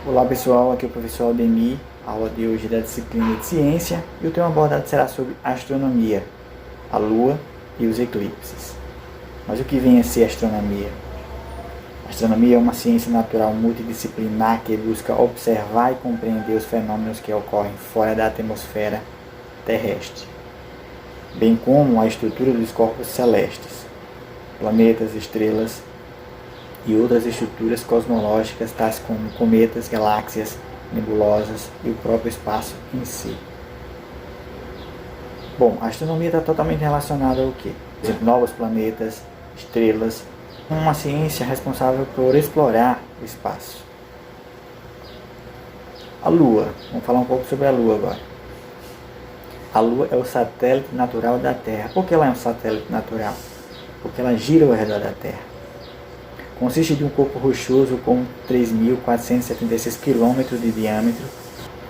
Olá pessoal, aqui é o professor Aldemir, a aula de hoje é da disciplina de ciência e o tema abordado será sobre astronomia, a lua e os eclipses. Mas o que vem a ser astronomia? A astronomia é uma ciência natural multidisciplinar que busca observar e compreender os fenômenos que ocorrem fora da atmosfera terrestre, bem como a estrutura dos corpos celestes, planetas, estrelas e outras estruturas cosmológicas, tais como cometas, galáxias, nebulosas e o próprio espaço em si. Bom, a astronomia está totalmente relacionada ao quê? Por exemplo, novos planetas, estrelas, uma ciência responsável por explorar o espaço. A Lua, vamos falar um pouco sobre a Lua agora. A Lua é o satélite natural da Terra. Por que ela é um satélite natural? Porque ela gira ao redor da Terra. Consiste de um corpo rochoso com 3.476 km de diâmetro,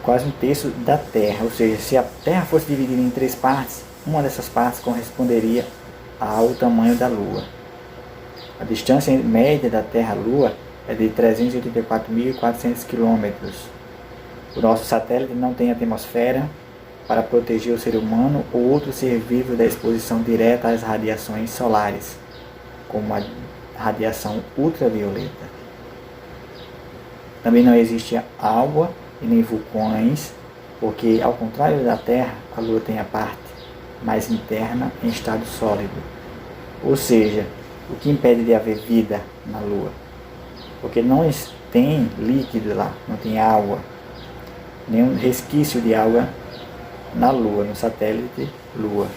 quase um terço da Terra. Ou seja, se a Terra fosse dividida em 3 partes, uma dessas partes corresponderia ao tamanho da Lua. A distância média da Terra à Lua é de 384.400 km. O nosso satélite não tem atmosfera para proteger o ser humano ou outro ser vivo da exposição direta às radiações solares, como a radiação ultravioleta. Também não existe água e nem vulcões, porque, ao contrário da Terra, a Lua tem a parte mais interna em estado sólido. Ou seja, o que impede de haver vida na Lua? Porque não tem líquido lá, não tem água, nenhum resquício de água na Lua, no satélite Lua.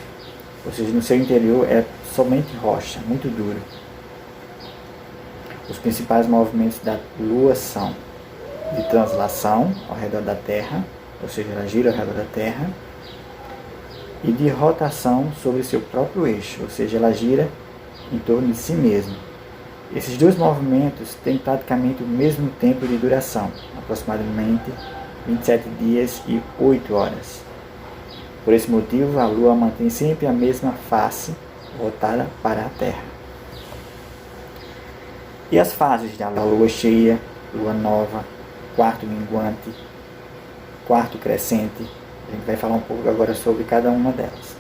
Ou seja, no seu interior é somente rocha, muito duro. Os principais movimentos da Lua são de translação ao redor da Terra, ou seja, ela gira ao redor da Terra, e de rotação sobre seu próprio eixo, ou seja, ela gira em torno de si mesma. Esses dois movimentos têm praticamente o mesmo tempo de duração, aproximadamente 27 dias e 8 horas. Por esse motivo, a Lua mantém sempre a mesma face voltada para a Terra. E as fases da Lua cheia, Lua nova, quarto minguante, quarto crescente. A gente vai falar um pouco agora sobre cada uma delas.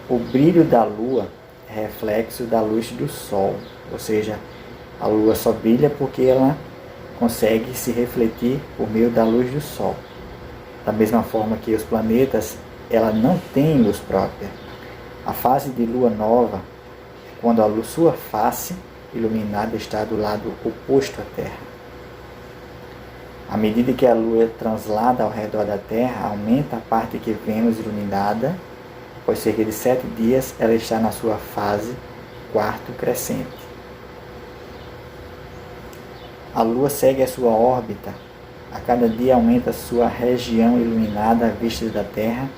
O brilho da Lua é reflexo da luz do Sol, ou seja, a Lua só brilha porque ela consegue se refletir por meio da luz do Sol. Da mesma forma que os planetas, ela não tem luz própria. A fase de Lua nova é quando a sua face iluminada está do lado oposto à Terra. À medida que a Lua translada ao redor da Terra, aumenta a parte que vemos iluminada. Após cerca de 7 dias, ela está na sua fase quarto crescente. A Lua segue a sua órbita. A cada dia aumenta a sua região iluminada à vista da Terra,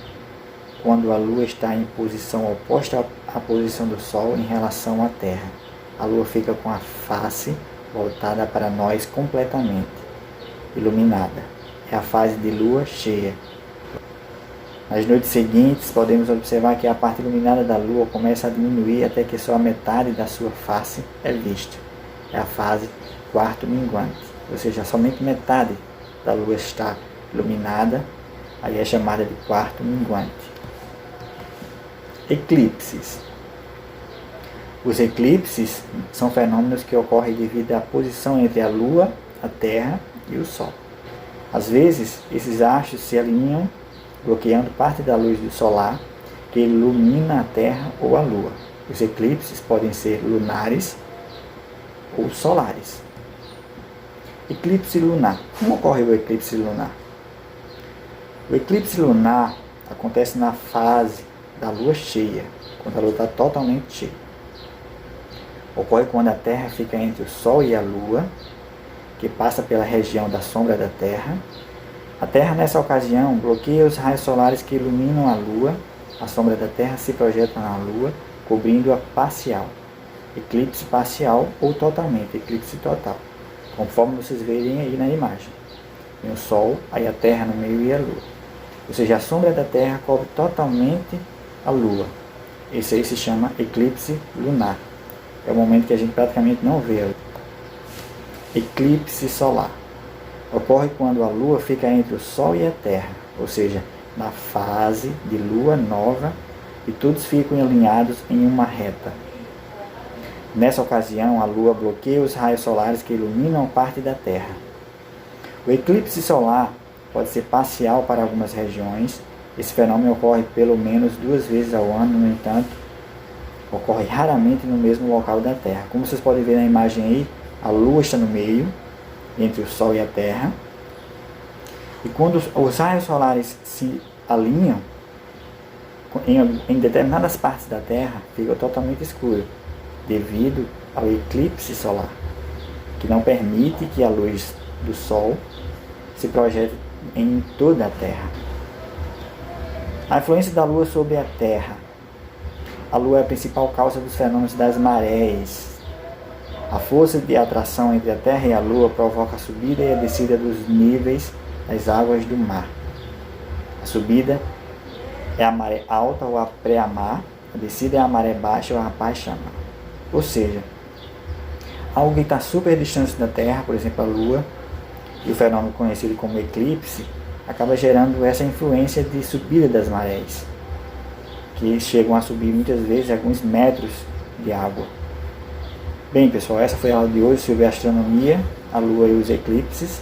quando a Lua está em posição oposta à posição do Sol em relação à Terra. A Lua fica com a face voltada para nós completamente iluminada. É a fase de Lua cheia. Nas noites seguintes, podemos observar que a parte iluminada da Lua começa a diminuir até que só a metade da sua face é vista. É a fase quarto minguante, ou seja, somente metade da Lua está iluminada, aí é chamada de quarto minguante. Eclipses. Os eclipses são fenômenos que ocorrem devido à posição entre a Lua, a Terra e o Sol. Às vezes, esses astros se alinham, bloqueando parte da luz solar que ilumina a Terra ou a Lua. Os eclipses podem ser lunares ou solares. Eclipse lunar. Como ocorre o eclipse lunar? O eclipse lunar acontece na fase da Lua cheia, quando a Lua está totalmente cheia. Ocorre quando a Terra fica entre o Sol e a Lua, que passa pela região da sombra da Terra. A Terra, nessa ocasião, bloqueia os raios solares que iluminam a Lua. A sombra da Terra se projeta na Lua, cobrindo-a parcial. Eclipse parcial ou totalmente, eclipse total, conforme vocês verem aí na imagem. Tem o Sol, aí a Terra no meio e a Lua. Ou seja, a sombra da Terra cobre totalmente a Lua. Esse aí se chama eclipse lunar. É o momento que a gente praticamente não vê. Eclipse solar. Ocorre quando a Lua fica entre o Sol e a Terra, ou seja, na fase de Lua nova, e todos ficam alinhados em uma reta. Nessa ocasião, a Lua bloqueia os raios solares que iluminam parte da Terra. O eclipse solar pode ser parcial para algumas regiões. Esse fenômeno ocorre pelo menos 2 vezes ao ano, no entanto, ocorre raramente no mesmo local da Terra. Como vocês podem ver na imagem aí, a Lua está no meio, entre o Sol e a Terra. E quando os raios solares se alinham, em determinadas partes da Terra, fica totalmente escuro, devido ao eclipse solar, que não permite que a luz do Sol se projete em toda a Terra. A influência da Lua sobre a Terra. A Lua é a principal causa dos fenômenos das marés. A força de atração entre a Terra e a Lua provoca a subida e a descida dos níveis das águas do mar. A subida é a maré alta ou a pré-mar, a descida é a maré baixa ou a baixa-mar. Ou seja, algo que está super distante da Terra, por exemplo a Lua, e o fenômeno conhecido como eclipse, acaba gerando essa influência de subida das marés, que chegam a subir muitas vezes alguns metros de água. Bem pessoal, essa foi a aula de hoje sobre a astronomia, a Lua e os eclipses.